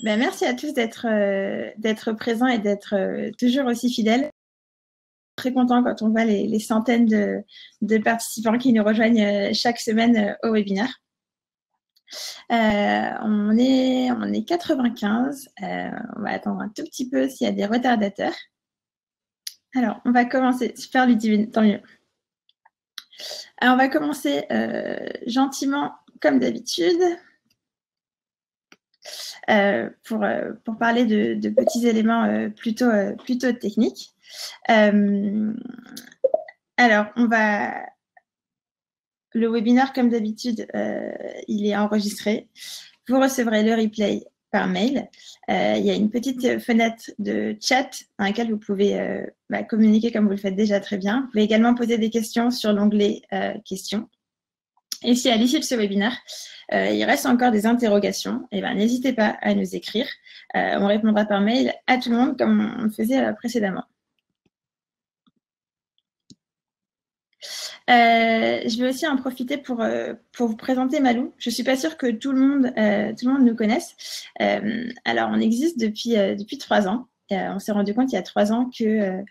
Ben, merci à tous d'être présents et d'être toujours aussi fidèles. Très content quand on voit les centaines de participants qui nous rejoignent chaque semaine au webinaire. On est 95. On va attendre un tout petit peu s'il y a des retardateurs. Alors, on va commencer. Super, Ludivine, tant mieux. Alors, on va commencer gentiment, comme d'habitude, pour parler de petits éléments plutôt techniques. Alors, le webinaire, comme d'habitude, il est enregistré. Vous recevrez le replay par mail. Il y a une petite fenêtre de chat dans laquelle vous pouvez communiquer comme vous le faites déjà très bien. Vous pouvez également poser des questions sur l'onglet questions. Et si à l'issue de ce webinaire, il reste encore des interrogations, n'hésitez pas à nous écrire. On répondra par mail à tout le monde comme on le faisait précédemment. Je vais aussi en profiter pour vous présenter Malou. Je ne suis pas sûre que tout le monde nous connaisse. Alors, on existe depuis 3 ans. On s'est rendu compte il y a 3 ans que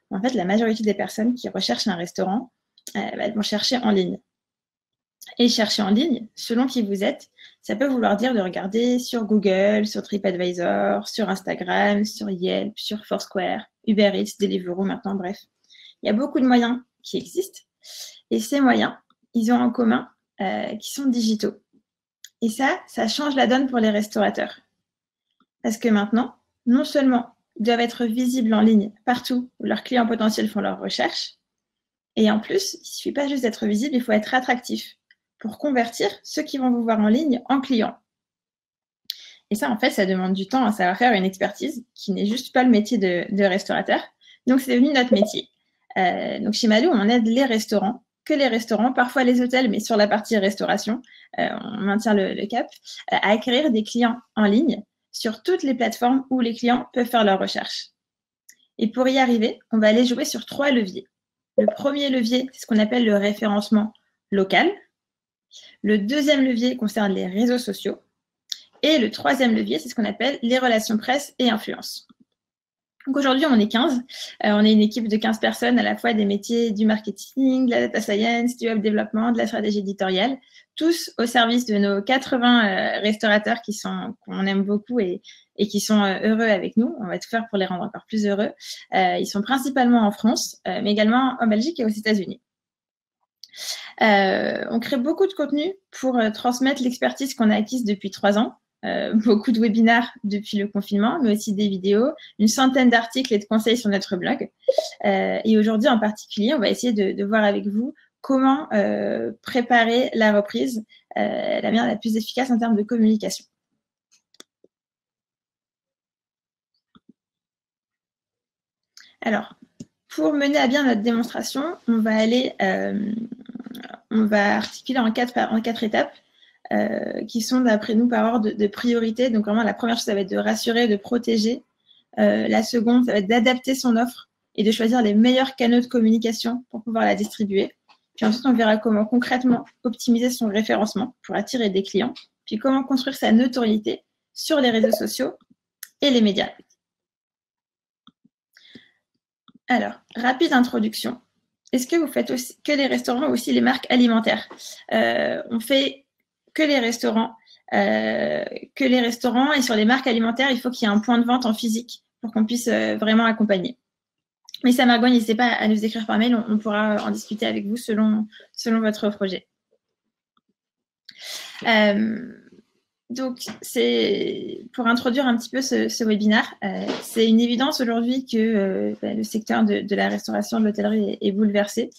en fait, la majorité des personnes qui recherchent un restaurant elles vont chercher en ligne. Et chercher en ligne, selon qui vous êtes, ça peut vouloir dire de regarder sur Google, sur TripAdvisor, sur Instagram, sur Yelp, sur Foursquare, Uber Eats, Deliveroo maintenant, bref. Il y a beaucoup de moyens qui existent. Et ces moyens, ils ont en commun qu'ils sont digitaux. Et ça change la donne pour les restaurateurs. Parce que maintenant, non seulement ils doivent être visibles en ligne partout où leurs clients potentiels font leurs recherches, et en plus, il ne suffit pas juste d'être visible, il faut être attractif pour convertir ceux qui vont vous voir en ligne en clients. Et ça, en fait, ça demande du temps, un savoir-faire, une expertise qui n'est juste pas le métier de restaurateur. Donc, c'est devenu notre métier. Donc, chez Malou, on aide les restaurants, parfois les hôtels, mais sur la partie restauration, on maintient le cap, à acquérir des clients en ligne sur toutes les plateformes où les clients peuvent faire leurs recherches. Et pour y arriver, on va aller jouer sur 3 leviers. Le premier levier, c'est ce qu'on appelle le référencement local. Le deuxième levier concerne les réseaux sociaux. Et le troisième levier, c'est ce qu'on appelle les relations presse et influence. Donc aujourd'hui, on est 15. On est une équipe de 15 personnes, à la fois des métiers du marketing, de la data science, du web développement, de la stratégie éditoriale, tous au service de nos 80 restaurateurs qu'on aime beaucoup et qui sont heureux avec nous. On va tout faire pour les rendre encore plus heureux. Ils sont principalement en France, mais également en Belgique et aux États-Unis. On crée beaucoup de contenu pour transmettre l'expertise qu'on a acquise depuis 3 ans. Beaucoup de webinaires depuis le confinement, mais aussi des vidéos, une centaine d'articles et de conseils sur notre blog. Et aujourd'hui, en particulier, on va essayer de voir avec vous comment préparer la reprise la manière la plus efficace en termes de communication. Alors, pour mener à bien notre démonstration, on va articuler en 4 étapes. Qui sont d'après nous par ordre de priorité. Donc vraiment, la première chose, ça va être de rassurer, de protéger. La seconde, ça va être d'adapter son offre et de choisir les meilleurs canaux de communication pour pouvoir la distribuer. Puis ensuite, on verra comment concrètement optimiser son référencement pour attirer des clients. Puis comment construire sa notoriété sur les réseaux sociaux et les médias. Alors, rapide introduction. Est-ce que vous faites aussi, que les restaurants ou aussi les marques alimentaires? On fait que les restaurants et sur les marques alimentaires, il faut qu'il y ait un point de vente en physique pour qu'on puisse vraiment accompagner. Mais ça, Margot, n'hésitez pas à nous écrire par mail, on pourra en discuter avec vous selon votre projet. Donc, pour introduire un petit peu ce webinaire, c'est une évidence aujourd'hui que le secteur de la restauration, de l'hôtellerie est bouleversé.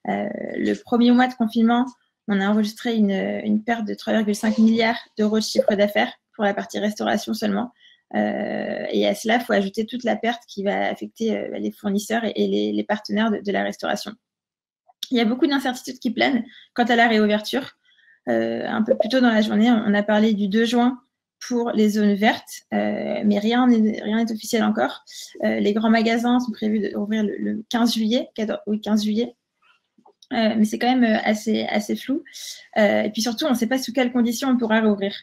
Le premier mois de confinement, on a enregistré une perte de 3,5 milliards d'euros de chiffre d'affaires pour la partie restauration seulement. Et à cela, il faut ajouter toute la perte qui va affecter les fournisseurs et les partenaires de la restauration. Il y a beaucoup d'incertitudes qui planent quant à la réouverture. Un peu plus tôt dans la journée, on a parlé du 2 juin pour les zones vertes, mais rien n'est officiel encore. Les grands magasins sont prévus d'ouvrir le 15 juillet, mais c'est quand même assez flou. Et puis surtout, on ne sait pas sous quelles conditions on pourra rouvrir.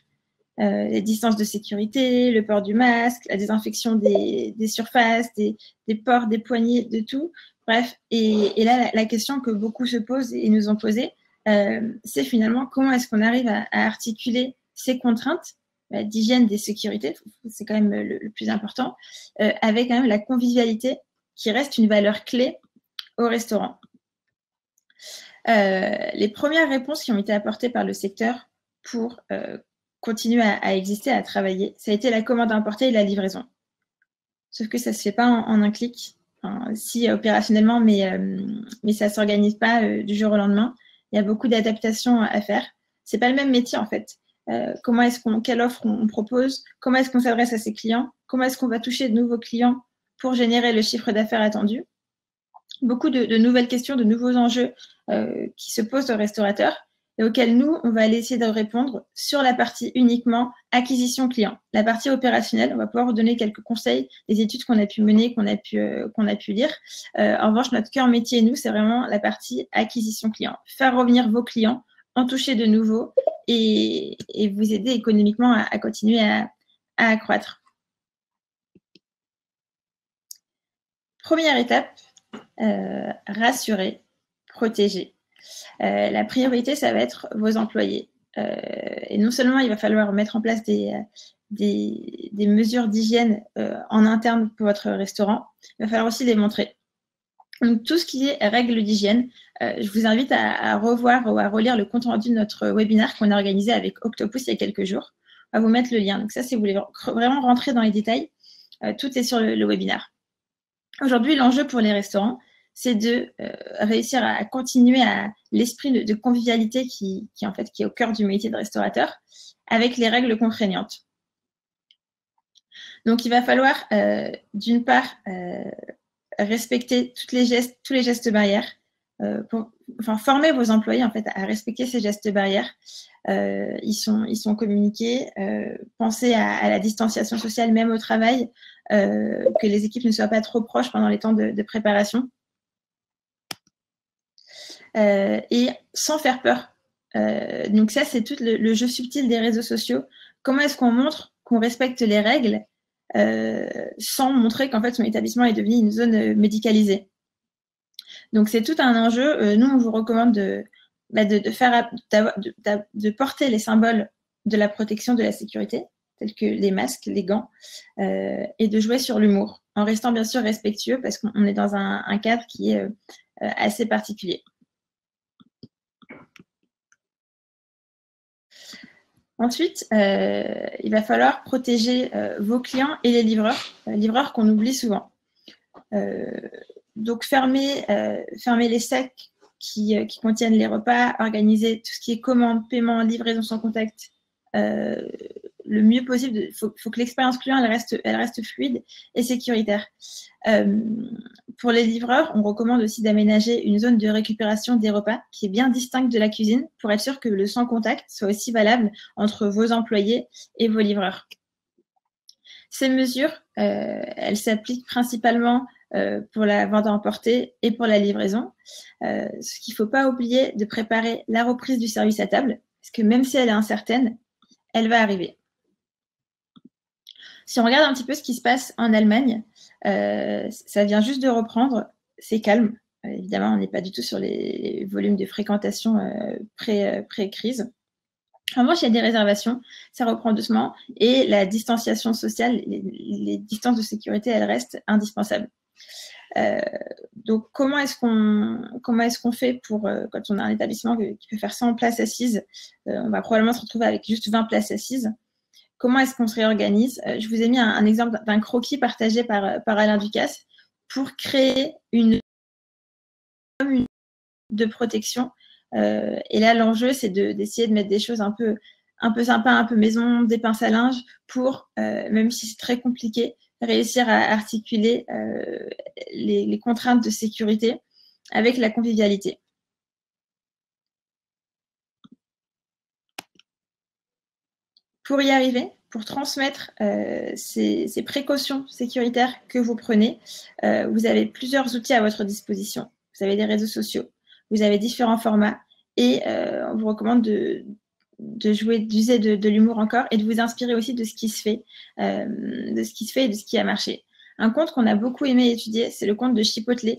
les distances de sécurité, le port du masque, la désinfection des surfaces, des ports, des poignées, de tout. Bref, et là, la question que beaucoup se posent et nous ont posée, c'est finalement comment est-ce qu'on arrive à articuler ces contraintes d'hygiène, des sécurités, c'est quand même le plus important, avec quand même la convivialité qui reste une valeur clé au restaurant. Les premières réponses qui ont été apportées par le secteur pour continuer à exister, à travailler, ça a été la commande importée et la livraison. Sauf que ça ne se fait pas en un clic, enfin, si opérationnellement, mais ça ne s'organise pas du jour au lendemain. Il y a beaucoup d'adaptations à faire. Ce n'est pas le même métier en fait. Quelle offre on propose, comment est-ce qu'on s'adresse à ses clients, comment est-ce qu'on va toucher de nouveaux clients pour générer le chiffre d'affaires attendu. Beaucoup de nouvelles questions, de nouveaux enjeux qui se posent aux restaurateurs et auxquels nous, on va aller essayer de répondre sur la partie uniquement acquisition client. La partie opérationnelle, on va pouvoir vous donner quelques conseils, des études qu'on a pu mener, qu'on a pu lire. En revanche, notre cœur métier, nous, c'est vraiment la partie acquisition client. Faire revenir vos clients, en toucher de nouveaux et vous aider économiquement à continuer à accroître. Première étape, rassurer, protéger. La priorité, ça va être vos employés. Et non seulement il va falloir mettre en place des mesures d'hygiène en interne pour votre restaurant, il va falloir aussi les montrer. Donc, tout ce qui est règles d'hygiène, je vous invite à revoir ou à relire le compte rendu de notre webinaire qu'on a organisé avec Octopus il y a quelques jours. On va vous mettre le lien. Donc ça, si vous voulez vraiment rentrer dans les détails, tout est sur le webinaire. Aujourd'hui, l'enjeu pour les restaurants, c'est de réussir à continuer à l'esprit de convivialité qui est au cœur du métier de restaurateur, avec les règles contraignantes. Donc, il va falloir, d'une part, respecter tous les gestes barrières, former vos employés en fait à respecter ces gestes barrières. Ils sont communiqués. Pensez à la distanciation sociale même au travail, que les équipes ne soient pas trop proches pendant les temps de préparation. Et sans faire peur. Donc ça, c'est tout le jeu subtil des réseaux sociaux. Comment est-ce qu'on montre qu'on respecte les règles sans montrer qu'en fait son établissement est devenu une zone médicalisée. Donc c'est tout un enjeu. Nous, on vous recommande de porter les symboles de la protection, de la sécurité, tels que les masques, les gants, et de jouer sur l'humour, en restant bien sûr respectueux parce qu'on est dans un cadre qui est assez particulier. Ensuite, il va falloir protéger vos clients et les livreurs qu'on oublie souvent. Donc, fermer les sacs qui contiennent les repas, organiser tout ce qui est commande, paiement, livraison sans contact le mieux possible. Il faut que l'expérience client elle reste fluide et sécuritaire. Pour les livreurs, on recommande aussi d'aménager une zone de récupération des repas qui est bien distincte de la cuisine pour être sûr que le sans contact soit aussi valable entre vos employés et vos livreurs. Ces mesures, elles s'appliquent principalement pour la vente à emporter et pour la livraison. Ce qu'il ne faut pas oublier de préparer la reprise du service à table, parce que même si elle est incertaine, elle va arriver. Si on regarde un petit peu ce qui se passe en Allemagne, ça vient juste de reprendre, c'est calme. Évidemment, on n'est pas du tout sur les volumes de fréquentation pré-crise. En revanche, il y a des réservations, ça reprend doucement et la distanciation sociale, les distances de sécurité, elles restent indispensables. Donc, comment est-ce qu'on fait pour, quand on a un établissement qui peut faire 100 places assises, on va probablement se retrouver avec juste 20 places assises. Comment est-ce qu'on se réorganise? Je vous ai mis un exemple d'un croquis partagé par Alain Ducasse pour créer une de protection. Et là, l'enjeu, c'est d'essayer de mettre des choses un peu sympas, un peu maison, des pinces à linge pour, même si c'est très compliqué, réussir à articuler les contraintes de sécurité avec la convivialité. Pour y arriver, pour transmettre ces précautions sécuritaires que vous prenez, vous avez plusieurs outils à votre disposition. Vous avez des réseaux sociaux, vous avez différents formats et on vous recommande d'user de l'humour encore et de vous inspirer aussi de ce qui se fait, et de ce qui a marché. Un conte qu'on a beaucoup aimé étudier, c'est le conte de Chipotle.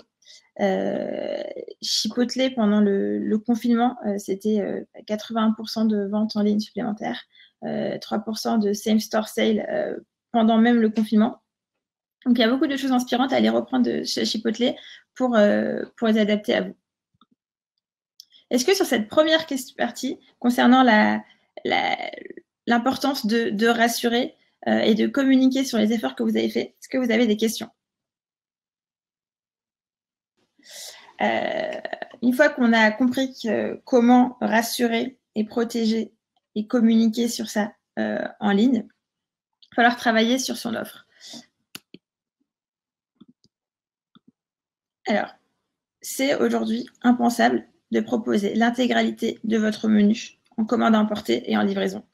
Chipotle, pendant le confinement, c'était 81% de ventes en ligne supplémentaires, 3% de same store sale pendant même le confinement. Donc, il y a beaucoup de choses inspirantes à aller reprendre de chez Chipotle pour les adapter à vous. Est-ce que sur cette première partie, concernant l'importance de rassurer et de communiquer sur les efforts que vous avez faits, est-ce que vous avez des questions? Une fois qu'on a compris comment rassurer et protéger et communiquer sur ça en ligne, il va falloir travailler sur son offre. Alors, c'est aujourd'hui impensable de proposer l'intégralité de votre menu en commande à emporter et en livraison.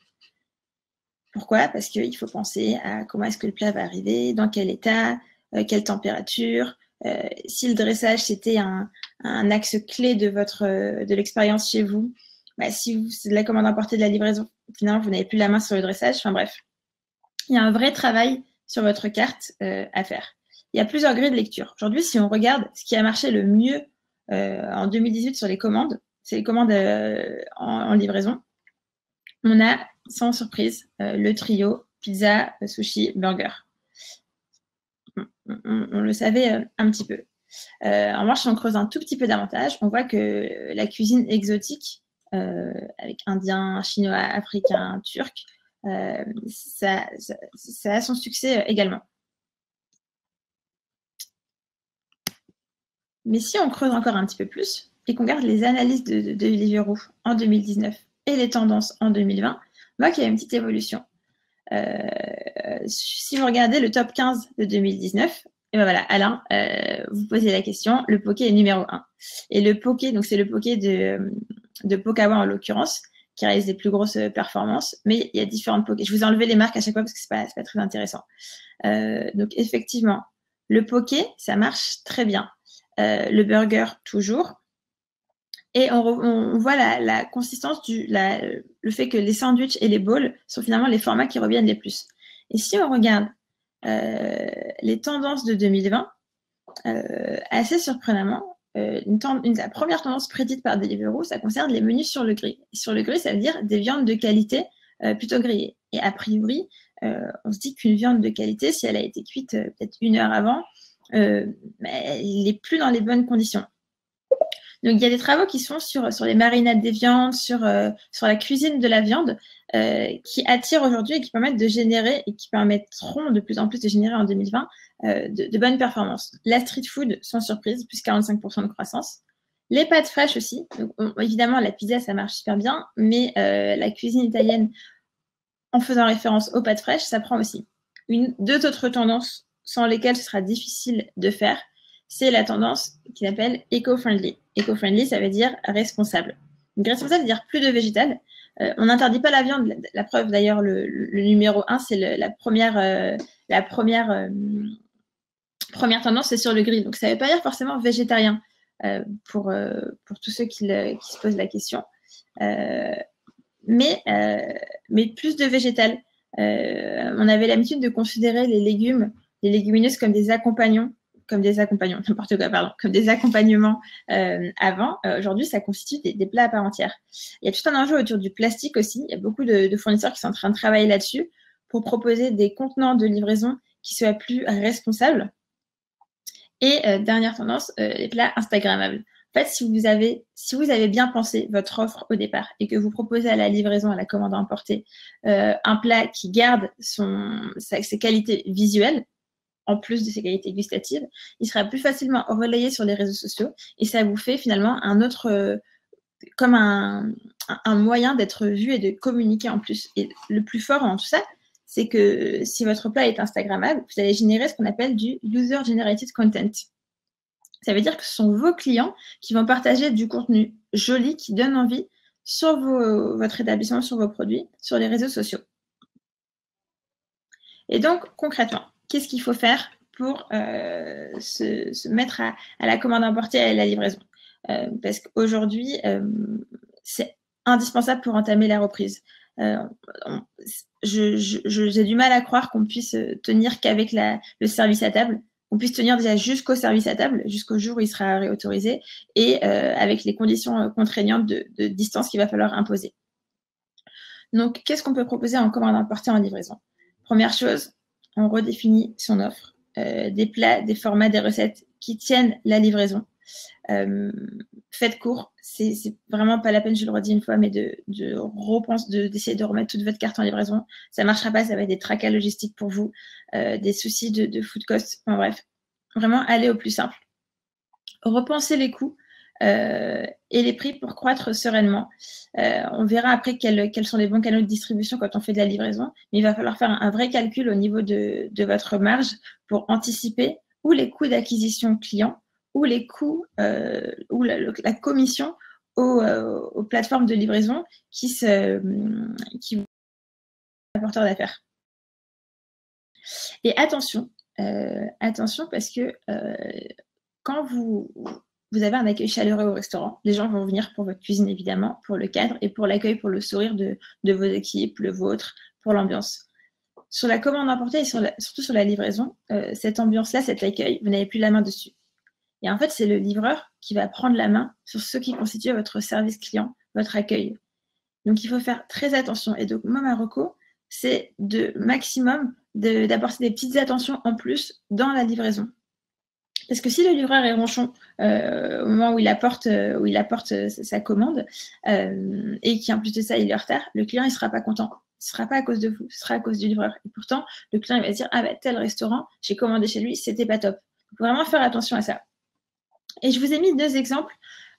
Pourquoi? Parce qu'il faut penser à comment est-ce que le plat va arriver, dans quel état, quelle température. Si le dressage, c'était un axe clé de l'expérience chez vous, bah, si c'est de la commande emportée, de la livraison, finalement, vous n'avez plus la main sur le dressage. Enfin bref, il y a un vrai travail sur votre carte à faire. Il y a plusieurs grilles de lecture. Aujourd'hui, si on regarde ce qui a marché le mieux en 2018 sur les commandes, c'est les commandes en livraison. On a, sans surprise, le trio pizza, sushi, burger. On le savait un petit peu. En revanche, si on creuse un tout petit peu davantage, on voit que la cuisine exotique, avec indien, chinois, africain, turc, ça a son succès également. Mais si on creuse encore un petit peu plus et qu'on regarde les analyses de Deliveroo en 2019 et les tendances en 2020, on voit qu'il y a une petite évolution. Si vous regardez le top 15 de 2019, et ben voilà, Alain, vous posez la question, le poké est numéro 1. Et le poké, donc c'est le poké de Pokawa en l'occurrence, qui réalise les plus grosses performances, mais il y a différentes pokés. Je vous ai enlevé les marques à chaque fois parce que c'est pas très intéressant. Donc effectivement, le poké, ça marche très bien. Le burger, toujours. Et on voit la consistance le fait que les sandwichs et les bowls sont finalement les formats qui reviennent les plus. Et si on regarde les tendances de 2020, assez surprenamment, la première tendance prédite par Deliveroo, ça concerne les menus sur le grill. Et sur le grill, ça veut dire des viandes de qualité plutôt grillées. Et a priori, on se dit qu'une viande de qualité, si elle a été cuite peut-être 1 heure avant, elle n'est plus dans les bonnes conditions. Donc, il y a des travaux qui sont sur les marinades des viandes, sur la cuisine de la viande, qui attirent aujourd'hui et qui permettent de générer et qui permettront de plus en plus de générer en 2020 de bonnes performances. La street food, sans surprise, plus 45% de croissance. Les pâtes fraîches aussi. Donc, évidemment, la pizza, ça marche super bien, mais la cuisine italienne, en faisant référence aux pâtes fraîches, ça prend aussi. Deux autres tendances sans lesquelles ce sera difficile de faire, c'est la tendance qui s'appelle eco-friendly. Eco-friendly, ça veut dire responsable. Donc, responsable, ça veut dire plus de végétal. On n'interdit pas la viande. La preuve, d'ailleurs, le numéro 1, c'est la première tendance, c'est sur le grill. Donc, ça ne veut pas dire forcément végétarien pour tous ceux qui se posent la question. Mais plus de végétal. On avait l'habitude de considérer les légumineuses comme des accompagnants, n'importe quoi, pardon, comme des accompagnements avant. Aujourd'hui, ça constitue des plats à part entière. Il y a tout un enjeu autour du plastique aussi. Il y a beaucoup de fournisseurs qui sont en train de travailler là-dessus pour proposer des contenants de livraison qui soient plus responsables. Et dernière tendance, les plats Instagrammables. En fait, si vous avez bien pensé votre offre au départ et que vous proposez à la livraison, à la commande à emporter, un plat qui garde ses qualités visuelles, en plus de ses qualités gustatives, il sera plus facilement relayé sur les réseaux sociaux et ça vous fait finalement comme un moyen d'être vu et de communiquer en plus. Et le plus fort dans tout ça, c'est que si votre plat est Instagrammable, vous allez générer ce qu'on appelle du User-Generated Content. Ça veut dire que ce sont vos clients qui vont partager du contenu joli qui donne envie sur votre établissement, sur vos produits, sur les réseaux sociaux. Et donc, concrètement, qu'est-ce qu'il faut faire pour se mettre à la commande emportée et à la livraison? Parce qu'aujourd'hui, c'est indispensable pour entamer la reprise. J'ai du mal à croire qu'on puisse tenir qu'avec le service à table. On puisse tenir déjà jusqu'au service à table, jusqu'au jour où il sera réautorisé, et avec les conditions contraignantes de distance qu'il va falloir imposer. Donc, qu'est-ce qu'on peut proposer en commande importée en livraison? Première chose, on redéfinit son offre. Des plats, des formats, des recettes qui tiennent la livraison. Faites court, c'est vraiment pas la peine, je le redis une fois, mais d'essayer de remettre toute votre carte en livraison. Ça marchera pas, ça va être des tracas logistiques pour vous, des soucis de food cost, enfin bref. Vraiment, aller au plus simple. Repensez les coûts et les prix pour croître sereinement. On verra après quels sont les bons canaux de distribution quand on fait de la livraison, mais il va falloir faire un vrai calcul au niveau de votre marge pour anticiper ou les coûts d'acquisition client ou les coûts ou la commission aux plateformes de livraison qui apporteurs d'affaires. Et attention parce que quand vous avez un accueil chaleureux au restaurant, les gens vont venir pour votre cuisine évidemment, pour le cadre et pour l'accueil, pour le sourire de vos équipes, le vôtre, pour l'ambiance. Sur la commande importée et surtout sur la livraison, cette ambiance-là, cet accueil, vous n'avez plus la main dessus. Et en fait, c'est le livreur qui va prendre la main sur ce qui constitue votre service client, votre accueil. Donc, il faut faire très attention. Et donc, moi, ma reco, c'est maximum d'apporter des petites attentions en plus dans la livraison. Parce que si le livreur est ronchon au moment où il apporte sa commande et qu'en plus de ça, il est en retard, le client, il ne sera pas content. Ce ne sera pas à cause de vous, ce sera à cause du livreur. Et pourtant, le client, il va se dire « Ah, bah, tel restaurant, j'ai commandé chez lui, c'était pas top. » Il faut vraiment faire attention à ça. Et je vous ai mis 2 exemples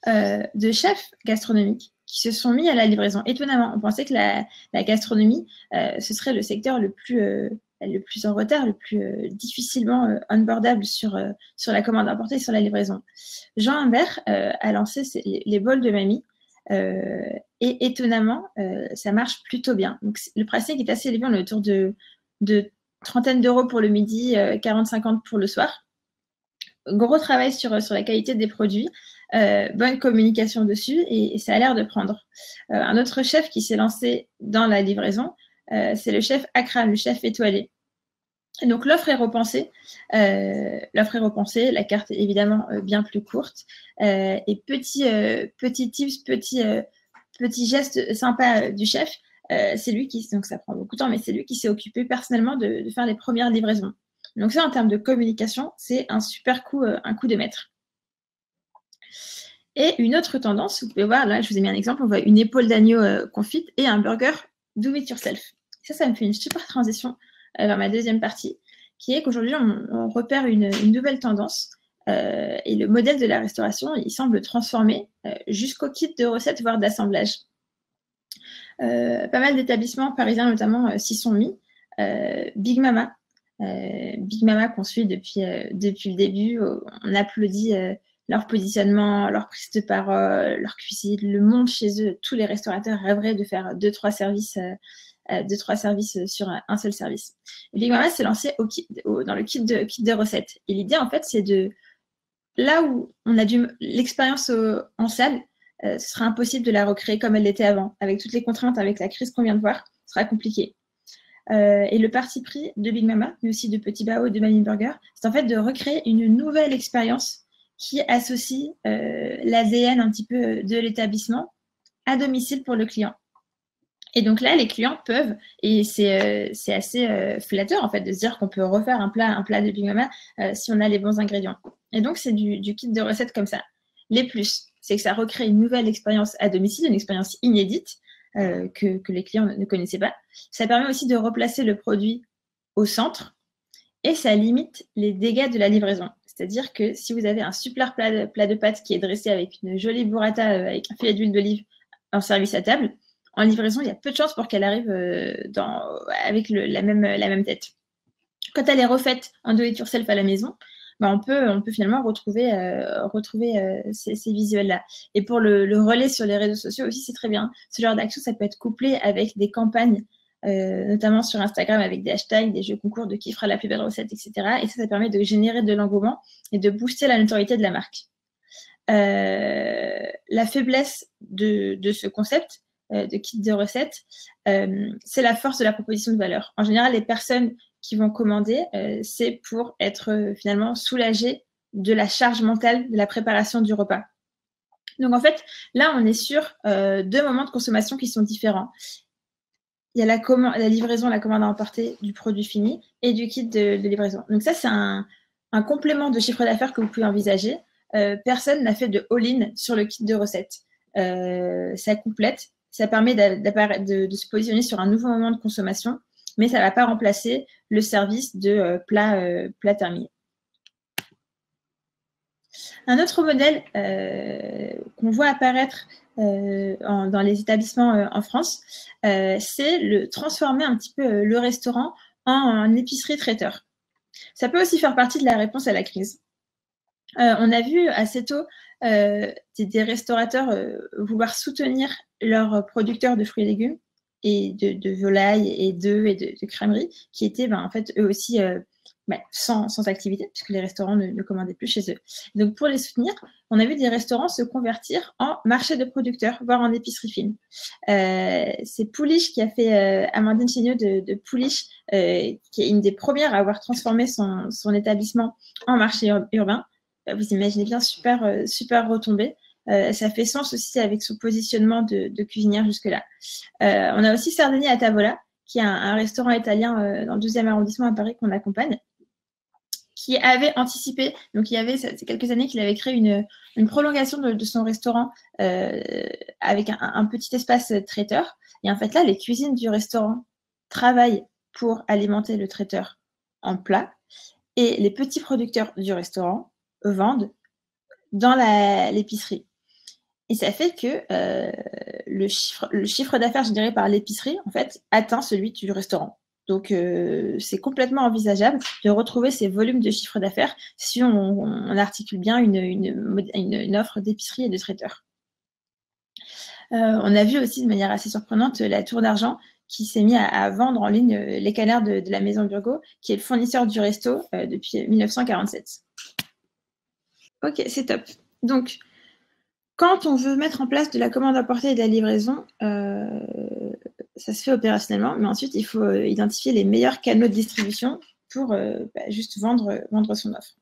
de chefs gastronomiques qui se sont mis à la livraison. Étonnamment, on pensait que la gastronomie, ce serait le secteur le plus en retard, le plus difficilement onboardable sur la commande importée et sur la livraison. Jean Humbert a lancé les bols de mamie et étonnamment, ça marche plutôt bien. Donc, le pricing est assez élevé, on est autour de trentaine d'euros pour le midi, 40-50 pour le soir. Gros travail sur la qualité des produits, bonne communication dessus et ça a l'air de prendre. Un autre chef qui s'est lancé dans la livraison, c'est le chef Akram, le chef étoilé. Et donc l'offre est repensée, la carte est évidemment bien plus courte et petits tips, petits gestes sympas du chef. C'est lui donc ça prend beaucoup de temps, mais c'est lui qui s'est occupé personnellement de faire les premières livraisons. Donc ça, en termes de communication, c'est un super coup, un coup de maître. Et une autre tendance, vous pouvez voir, là, je vous ai mis un exemple, on voit une épaule d'agneau confite et un burger do it yourself. Ça me fait une super transition vers ma deuxième partie, qui est qu'aujourd'hui, on repère une nouvelle tendance et le modèle de la restauration, il semble transformer jusqu'au kit de recettes, voire d'assemblage. Pas mal d'établissements parisiens, notamment, s'y sont mis. Big Mama qu'on suit depuis le début. On applaudit leur positionnement, leur prise de parole, leur cuisine, le monde chez eux. Tous les restaurateurs rêveraient de faire 2-3 services sur un seul service. Et Big Mama s'est lancé dans le kit de recettes. Et l'idée, en fait, c'est là où on a l'expérience en salle, ce sera impossible de la recréer comme elle l'était avant. Avec toutes les contraintes, avec la crise qu'on vient de voir, ce sera compliqué. Et le parti pris de Big Mama, mais aussi de Petit Bao et de Mamie Burger, c'est en fait de recréer une nouvelle expérience qui associe l'ADN un petit peu de l'établissement à domicile pour le client. Et donc là, les clients peuvent, et c'est assez flatteur en fait de se dire qu'on peut refaire un plat de Big Mama si on a les bons ingrédients. Et donc c'est du kit de recettes comme ça. Les plus, c'est que ça recrée une nouvelle expérience à domicile, une expérience inédite, que les clients ne connaissaient pas. Ça permet aussi de replacer le produit au centre et ça limite les dégâts de la livraison. C'est-à-dire que si vous avez un super plat de pâtes qui est dressé avec une jolie burrata avec un filet d'huile d'olive en service à table, en livraison, il y a peu de chances pour qu'elle arrive avec la même tête. Quand elle est refaite en do-it-yourself à la maison, on peut finalement retrouver ces visuels-là. Et pour le relais sur les réseaux sociaux aussi, c'est très bien. Ce genre d'action, ça peut être couplé avec des campagnes, notamment sur Instagram, avec des hashtags, des jeux concours de qui fera la plus belle recette, etc. Et ça permet de générer de l'engouement et de booster la notoriété de la marque. La faiblesse de ce concept, de kits de recettes, c'est la force de la proposition de valeur. En général, les personnes qui vont commander, c'est pour être finalement soulagées de la charge mentale de la préparation du repas. Donc en fait, là, on est sur 2 moments de consommation qui sont différents. Il y a la livraison, la commande à emporter du produit fini et du kit de livraison. Donc ça, c'est un complément de chiffre d'affaires que vous pouvez envisager. Personne n'a fait de all-in sur le kit de recettes. Ça complète, ça permet de se positionner sur un nouveau moment de consommation, mais ça ne va pas remplacer le service de plat terminé. Un autre modèle qu'on voit apparaître dans les établissements en France, c'est le transformer un petit peu le restaurant en épicerie traiteur. Ça peut aussi faire partie de la réponse à la crise. On a vu assez tôt des restaurateurs vouloir soutenir leurs producteurs de fruits et légumes et de volailles et d'œufs et de crèmeries qui étaient en fait eux aussi sans activité puisque les restaurants ne commandaient plus chez eux. Donc pour les soutenir, on a vu des restaurants se convertir en marché de producteurs, voire en épicerie fine. C'est Pouliche qui a fait Amandine Chéniaud de Pouliche, qui est une des premières à avoir transformé son établissement en marché urbain. Vous imaginez bien, super retombée. Ça fait sens aussi avec son positionnement de cuisinière jusque-là. On a aussi Sardegna à Tavola, qui est un restaurant italien dans le 12e arrondissement à Paris qu'on accompagne, qui avait anticipé, donc il y avait c'est quelques années qu'il avait créé une prolongation de son restaurant avec un petit espace traiteur. Et en fait là, les cuisines du restaurant travaillent pour alimenter le traiteur en plat et les petits producteurs du restaurant vendent dans l'épicerie. Et ça fait que le chiffre d'affaires généré par l'épicerie, en fait, atteint celui du restaurant. Donc, c'est complètement envisageable de retrouver ces volumes de chiffre d'affaires si on articule bien une offre d'épicerie et de traiteur. On a vu aussi de manière assez surprenante la Tour d'Argent qui s'est mis à vendre en ligne les canards de la Maison Burgot, qui est le fournisseur du resto depuis 1947. Ok, c'est top. Donc, quand on veut mettre en place de la commande à portée et de la livraison, ça se fait opérationnellement, mais ensuite, il faut identifier les meilleurs canaux de distribution pour juste vendre son offre.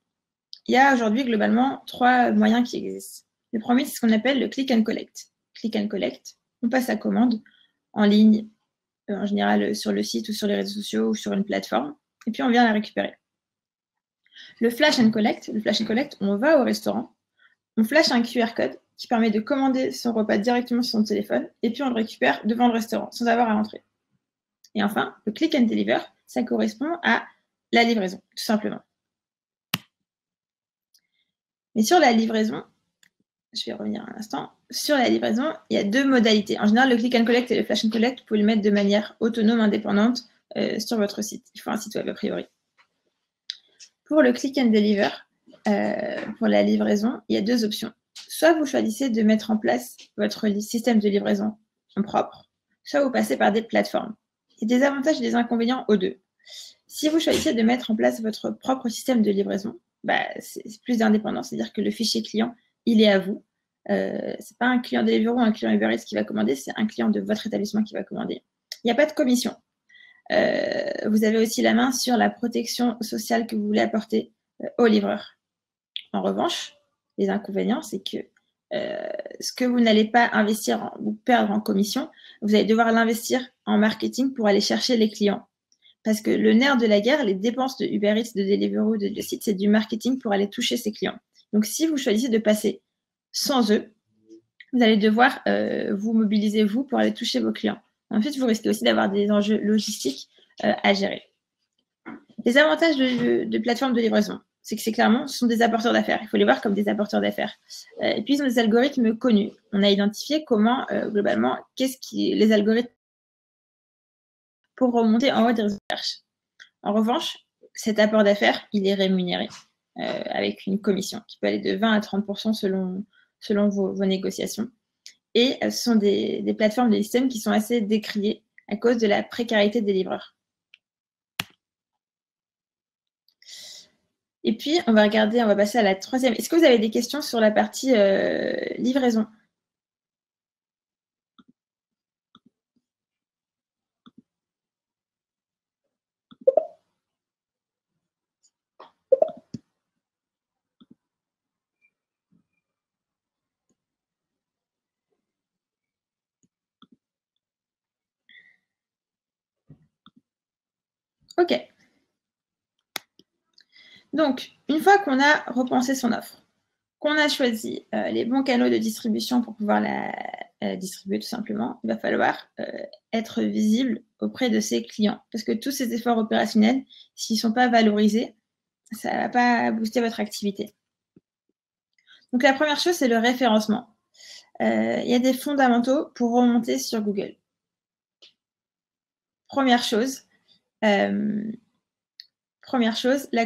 Il y a aujourd'hui globalement 3 moyens qui existent. Le premier, c'est ce qu'on appelle le click and collect. Click and collect, on passe sa commande en ligne, en général sur le site ou sur les réseaux sociaux ou sur une plateforme, et puis on vient la récupérer. Le flash and collect, on va au restaurant, on flash un QR code qui permet de commander son repas directement sur son téléphone, et puis on le récupère devant le restaurant, sans avoir à rentrer. Et enfin, le click and deliver, ça correspond à la livraison, tout simplement. Mais sur la livraison, je vais revenir un instant, sur la livraison, il y a 2 modalités. En général, le click and collect et le flash and collect, vous pouvez le mettre de manière autonome, indépendante sur votre site. Il faut un site web a priori. Pour le click and deliver, pour la livraison, il y a 2 options. Soit vous choisissez de mettre en place votre système de livraison en propre, soit vous passez par des plateformes. Il y a des avantages et des inconvénients aux 2. Si vous choisissez de mettre en place votre propre système de livraison, c'est plus d'indépendance, c'est-à-dire que le fichier client, il est à vous. Ce n'est pas un client Deliveroo ou un client Uber Eats qui va commander, c'est un client de votre établissement qui va commander. Il n'y a pas de commission. Vous avez aussi la main sur la protection sociale que vous voulez apporter aux livreurs. En revanche, les inconvénients, c'est que ce que vous n'allez pas investir ou perdre en commission, vous allez devoir l'investir en marketing pour aller chercher les clients. Parce que le nerf de la guerre, les dépenses de Uber Eats, de Deliveroo, de Just Eat, c'est du marketing pour aller toucher ses clients. Donc, si vous choisissez de passer sans eux, vous allez devoir vous mobiliser, vous, pour aller toucher vos clients. Ensuite, vous risquez aussi d'avoir des enjeux logistiques à gérer. Les avantages de plateformes de livraison, c'est que ce sont des apporteurs d'affaires. Il faut les voir comme des apporteurs d'affaires. Et puis, ils ont des algorithmes connus. On a identifié comment, globalement, les algorithmes pour remonter en haut des résultats de recherche. En revanche, cet apport d'affaires, il est rémunéré avec une commission qui peut aller de 20 à 30% selon vos négociations. Et ce sont des plateformes, des systèmes qui sont assez décriés à cause de la précarité des livreurs. Et puis, on va passer à la 3e. Est-ce que vous avez des questions sur la partie livraison ? OK. Donc, une fois qu'on a repensé son offre, qu'on a choisi les bons canaux de distribution pour pouvoir la distribuer tout simplement, il va falloir être visible auprès de ses clients. Parce que tous ces efforts opérationnels, s'ils ne sont pas valorisés, ça ne va pas booster votre activité. Donc, la première chose, c'est le référencement. Il y a des fondamentaux pour remonter sur Google. Première chose, la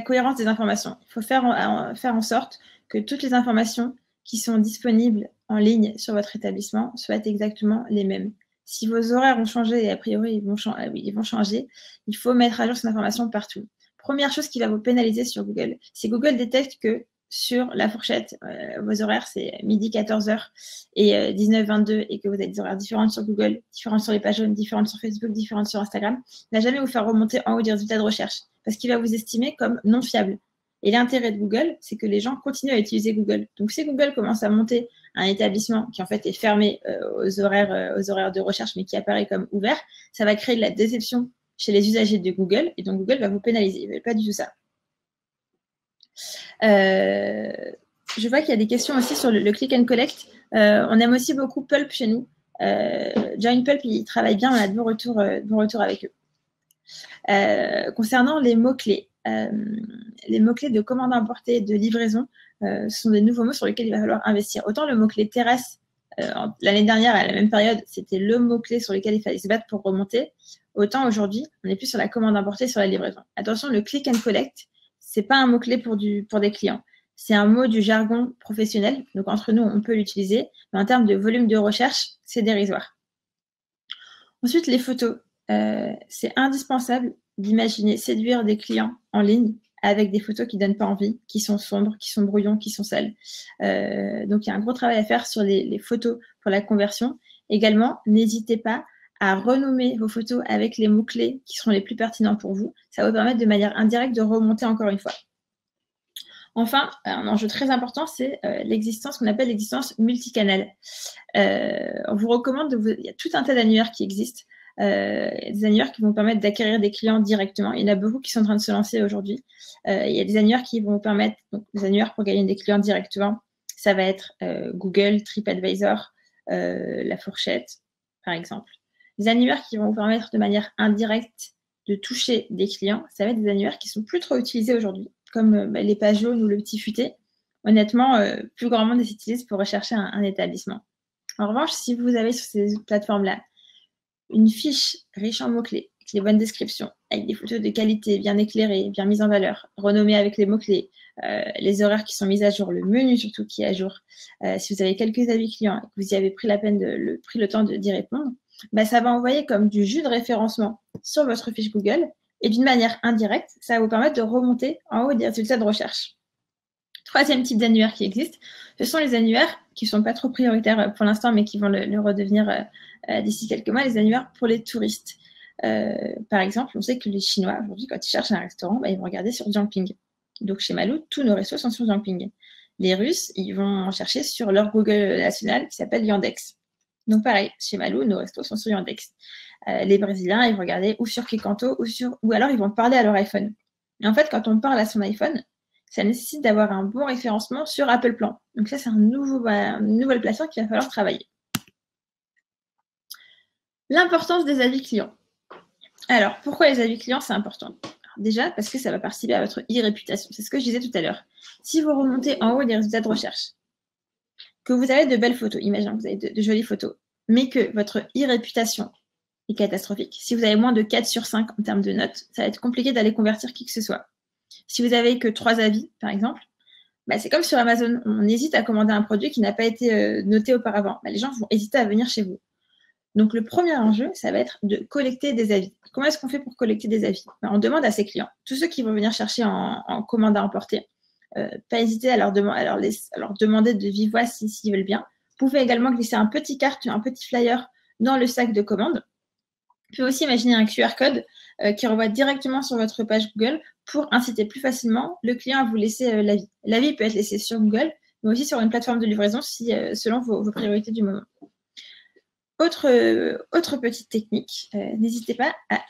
cohérence des informations. Il faut faire en sorte que toutes les informations qui sont disponibles en ligne sur votre établissement soient exactement les mêmes. Si vos horaires ont changé, et a priori ils vont changer, il faut mettre à jour cette information partout. Première chose qui va vous pénaliser sur Google, c'est Google détecte que sur la fourchette, vos horaires, c'est midi 14h et 19h22 et que vous avez des horaires différents sur Google, différents sur les pages jaunes, différents sur Facebook, différents sur Instagram, il ne va jamais vous faire remonter en haut des résultats de recherche parce qu'il va vous estimer comme non fiable. Et l'intérêt de Google, c'est que les gens continuent à utiliser Google. Donc, si Google commence à monter un établissement qui, en fait, est fermé aux horaires de recherche, mais qui apparaît comme ouvert, ça va créer de la déception chez les usagers de Google. Et donc, Google va vous pénaliser. Il ne veut pas du tout ça. Je vois qu'il y a des questions aussi sur le click and collect. On aime aussi beaucoup Pulp chez nous. Join Pulp, ils travaillent bien. On a de bons retours avec eux. Concernant les mots-clés de commande importée, de livraison, ce sont des nouveaux mots sur lesquels il va falloir investir. Autant le mot-clé terrasse, l'année dernière, à la même période, c'était le mot-clé sur lequel il fallait se battre pour remonter. Autant aujourd'hui, on est plus sur la commande importée, sur la livraison. Attention, le click and collect, ce n'est pas un mot-clé pour des clients. C'est un mot du jargon professionnel. Donc, entre nous, on peut l'utiliser. Mais en termes de volume de recherche, c'est dérisoire. Ensuite, les photos. C'est indispensable d'imaginer séduire des clients en ligne avec des photos qui ne donnent pas envie, qui sont sombres, qui sont brouillons, qui sont sales. Donc, il y a un gros travail à faire sur les photos pour la conversion. Également, n'hésitez pas à renommer vos photos avec les mots-clés qui seront les plus pertinents pour vous. Ça va vous permettre de manière indirecte de remonter encore une fois. Enfin, un enjeu très important, c'est l'existence qu'on appelle l'existence multicanal. On vous recommande, il y a tout un tas d'annuaires qui existent. Des annuaires qui vont vous permettre d'acquérir des clients directement. Il y en a beaucoup qui sont en train de se lancer aujourd'hui. Il y a des annuaires qui vont vous permettre, donc des annuaires pour gagner des clients directement. Ça va être Google, TripAdvisor, La Fourchette, par exemple. Des annuaires qui vont vous permettre de manière indirecte de toucher des clients, ça va être des annuaires qui sont plus trop utilisés aujourd'hui, comme les pages jaunes ou le petit futé. Honnêtement, plus grand monde les utilise pour rechercher un établissement. En revanche, si vous avez sur ces plateformes-là une fiche riche en mots-clés, avec les bonnes descriptions, avec des photos de qualité, bien éclairées, bien mises en valeur, renommées avec les mots-clés, les horaires qui sont mis à jour, le menu surtout qui est à jour. Si vous avez quelques avis clients et que vous y avez pris le temps d'y répondre, ça va envoyer comme du jus de référencement sur votre fiche Google et d'une manière indirecte, ça va vous permettre de remonter en haut des résultats de recherche. Troisième type d'annuaire qui existe, ce sont les annuaires qui ne sont pas trop prioritaires pour l'instant, mais qui vont le redevenir d'ici quelques mois, les annuaires pour les touristes. Par exemple, on sait que les Chinois, aujourd'hui, quand ils cherchent un restaurant, ils vont regarder sur Jiangping. Donc, chez Malou, tous nos restos sont sur Jiangping. Les Russes, ils vont chercher sur leur Google national qui s'appelle Yandex. Donc, pareil, chez Malou, nos restos sont sur Yandex. Les Brésiliens, ils vont regarder ou sur Kekanto ou alors ils vont parler à leur iPhone. Et en fait, quand on parle à son iPhone, ça nécessite d'avoir un bon référencement sur Apple Plan. Donc ça, c'est une nouvelle plateforme qu'il va falloir travailler. L'importance des avis clients. Alors, pourquoi les avis clients, c'est important? Alors, déjà, parce que ça va participer à votre e-réputation. C'est ce que je disais tout à l'heure. Si vous remontez en haut des résultats de recherche, que vous avez de belles photos, imaginons que vous avez de jolies photos, mais que votre e-réputation est catastrophique. Si vous avez moins de 4 sur 5 en termes de notes, ça va être compliqué d'aller convertir qui que ce soit. Si vous n'avez que 3 avis, par exemple, c'est comme sur Amazon. On hésite à commander un produit qui n'a pas été noté auparavant. Les gens vont hésiter à venir chez vous. Donc, le premier enjeu, ça va être de collecter des avis. Comment est-ce qu'on fait pour collecter des avis? On demande à ses clients, tous ceux qui vont venir chercher en commande à emporter, pas hésiter à leur demander de vive voix s'ils veulent bien. Vous pouvez également glisser un petit carte, un petit flyer dans le sac de commande. Vous pouvez aussi imaginer un QR code qui renvoie directement sur votre page Google pour inciter plus facilement le client à vous laisser l'avis. L'avis peut être laissé sur Google, mais aussi sur une plateforme de livraison selon vos priorités du moment. Autre petite technique, n'hésitez pas à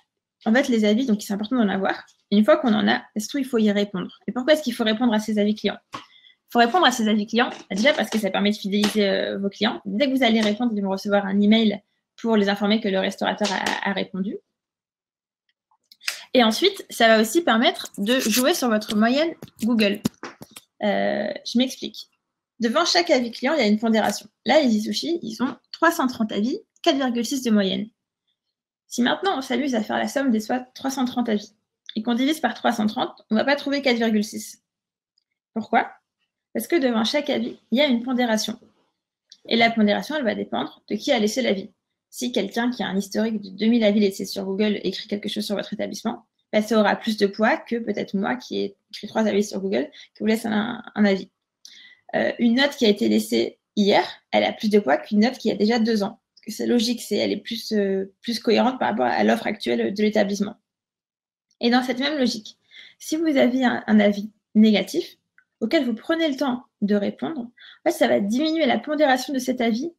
en fait, les avis, donc c'est important d'en avoir. Une fois qu'on en a, surtout, il faut y répondre. Et pourquoi est-ce qu'il faut répondre à ces avis clients? Il faut répondre à ces avis clients, déjà parce que ça permet de fidéliser vos clients. Dès que vous allez répondre, ils vont recevoir un email pour les informer que le restaurateur a répondu. Et ensuite, ça va aussi permettre de jouer sur votre moyenne Google. Je m'explique. Devant chaque avis client, il y a une pondération. Là, les Sushi, ils ont 330 avis, 4,6 de moyenne. Si maintenant on s'amuse à faire la somme des 330 avis et qu'on divise par 330, on ne va pas trouver 4,6. Pourquoi? Parce que devant chaque avis, il y a une pondération. Et la pondération, elle va dépendre de qui a laissé l'avis. Si quelqu'un qui a un historique de 2000 avis laissés sur Google écrit quelque chose sur votre établissement, bah, ça aura plus de poids que peut-être moi qui ai écrit 3 avis sur Google, qui vous laisse un avis. Une note qui a été laissée hier, elle a plus de poids qu'une note qui a déjà 2 ans. C'est logique, elle est plus cohérente par rapport à l'offre actuelle de l'établissement. Et dans cette même logique, si vous avez un avis négatif, auquel vous prenez le temps de répondre, en fait, ça va diminuer la pondération de cet avis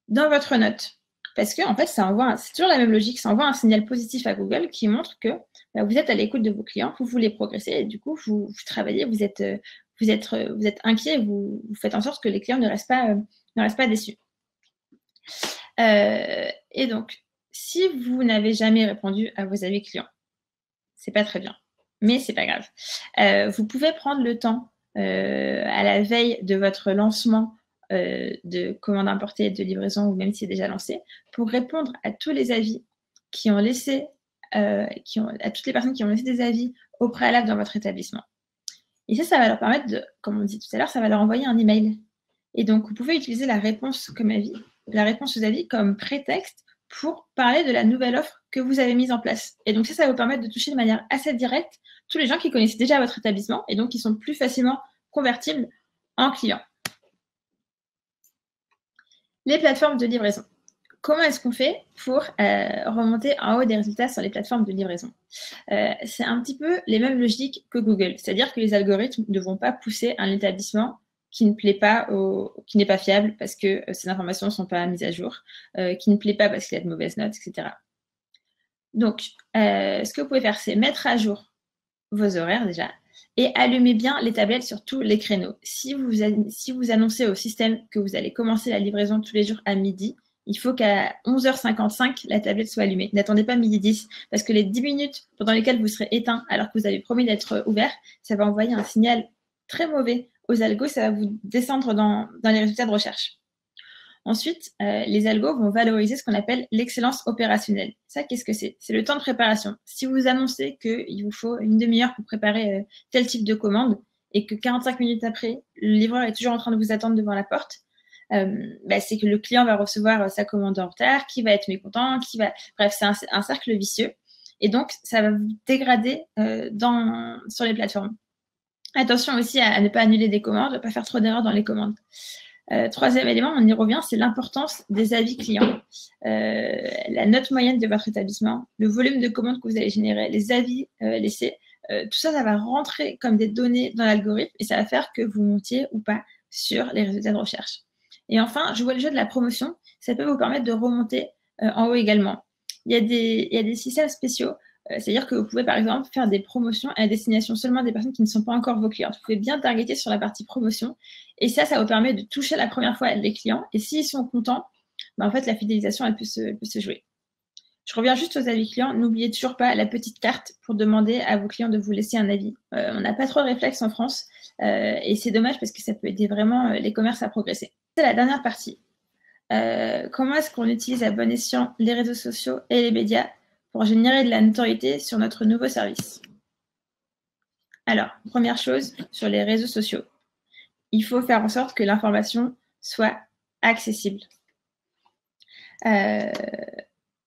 dans votre note. Parce que, en fait, c'est toujours la même logique, ça envoie un signal positif à Google qui montre que bah, vous êtes à l'écoute de vos clients, vous voulez progresser, et du coup, vous travaillez, vous êtes inquiet, vous faites en sorte que les clients ne restent pas déçus. Et donc, si vous n'avez jamais répondu à vos avis clients, c'est pas très bien, mais c'est pas grave. Vous pouvez prendre le temps à la veille de votre lancement de commande importée et de livraison, ou même si c'est déjà lancé, pour répondre à tous les avis qui ont laissé, à toutes les personnes qui ont laissé des avis au préalable dans votre établissement. Et ça va leur permettre comme on dit tout à l'heure, ça va leur envoyer un email. Et donc, vous pouvez utiliser la réponse aux avis comme prétexte pour parler de la nouvelle offre que vous avez mise en place. Et donc, ça va vous permettre de toucher de manière assez directe tous les gens qui connaissent déjà votre établissement et donc qui sont plus facilement convertibles en clients. Les plateformes de livraison. Comment est-ce qu'on fait pour remonter en haut des résultats sur les plateformes de livraison? C'est un petit peu les mêmes logiques que Google. C'est-à-dire que les algorithmes ne vont pas pousser un établissement qui ne plaît pas, qui n'est pas fiable parce que ces informations ne sont pas mises à jour, qui ne plaît pas parce qu'il y a de mauvaises notes, etc. Donc, ce que vous pouvez faire, c'est mettre à jour vos horaires déjà et allumer bien les tablettes sur tous les créneaux. Si vous annoncez au système que vous allez commencer la livraison tous les jours à midi, il faut qu'à 11h55, la tablette soit allumée. N'attendez pas midi 10, parce que les 10 minutes pendant lesquelles vous serez éteint alors que vous avez promis d'être ouvert, ça va envoyer un signal très mauvais aux algos, ça va vous descendre dans les résultats de recherche. Ensuite, les algos vont valoriser ce qu'on appelle l'excellence opérationnelle. Ça, qu'est-ce que c'est? C'est le temps de préparation. Si vous annoncez qu'il vous faut une demi-heure pour préparer tel type de commande et que 45 minutes après, le livreur est toujours en train de vous attendre devant la porte, c'est que le client va recevoir sa commande en retard, qui va être mécontent, bref, c'est un cercle vicieux. Et donc, ça va vous dégrader sur les plateformes. Attention aussi à ne pas annuler des commandes, ne pas faire trop d'erreurs dans les commandes. Troisième élément, on y revient, c'est l'importance des avis clients. La note moyenne de votre établissement, le volume de commandes que vous allez générer, les avis laissés, tout ça, ça va rentrer comme des données dans l'algorithme et ça va faire que vous montiez ou pas sur les résultats de recherche. Et enfin, jouer le jeu de la promotion, ça peut vous permettre de remonter en haut également. Il y a des systèmes spéciaux, c'est-à-dire que vous pouvez par exemple faire des promotions à destination seulement des personnes qui ne sont pas encore vos clients. Vous pouvez bien targeter sur la partie promotion et ça vous permet de toucher la première fois les clients et s'ils sont contents, en fait la fidélisation elle peut se jouer. Je reviens juste aux avis clients. N'oubliez toujours pas la petite carte pour demander à vos clients de vous laisser un avis. On n'a pas trop de réflexes en France et c'est dommage parce que ça peut aider vraiment les commerces à progresser. C'est la dernière partie. Comment est-ce qu'on utilise à bon escient les réseaux sociaux et les médias pour générer de la notoriété sur notre nouveau service? Alors, première chose, sur les réseaux sociaux, il faut faire en sorte que l'information soit accessible.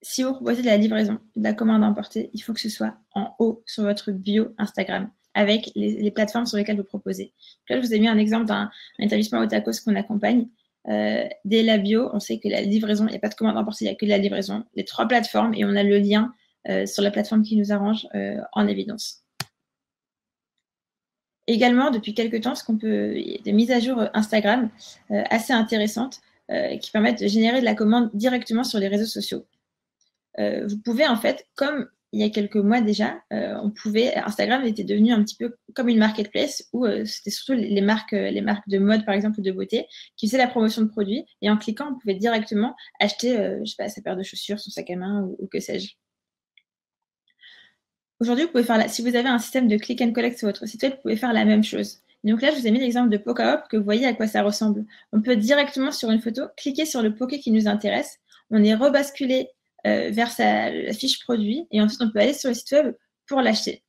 Si vous proposez de la livraison, de la commande importée, il faut que ce soit en haut sur votre bio Instagram avec les plateformes sur lesquelles vous proposez. Là, je vous ai mis un exemple d'un établissement au tacos qu'on accompagne. Dès la bio, on sait que la livraison, il n'y a pas de commande importée, il n'y a que de la livraison. Les 3 plateformes et on a le lien sur la plateforme qui nous arrange en évidence. Également, depuis quelques temps, il y a des mises à jour Instagram assez intéressantes qui permettent de générer de la commande directement sur les réseaux sociaux. Vous pouvez, en fait, comme il y a quelques mois déjà, Instagram était devenu un petit peu comme une marketplace où c'était surtout les marques de mode, par exemple, ou de beauté, qui faisaient la promotion de produits. Et en cliquant, on pouvait directement acheter, je sais pas, sa paire de chaussures, son sac à main ou que sais-je. Aujourd'hui, vous pouvez faire si vous avez un système de click and collect sur votre site web, vous pouvez faire la même chose. Donc là, je vous ai mis l'exemple de Pokahop, que vous voyez à quoi ça ressemble. On peut directement sur une photo cliquer sur le poké qui nous intéresse. On est rebasculé vers la fiche produit et ensuite on peut aller sur le site web pour l'acheter.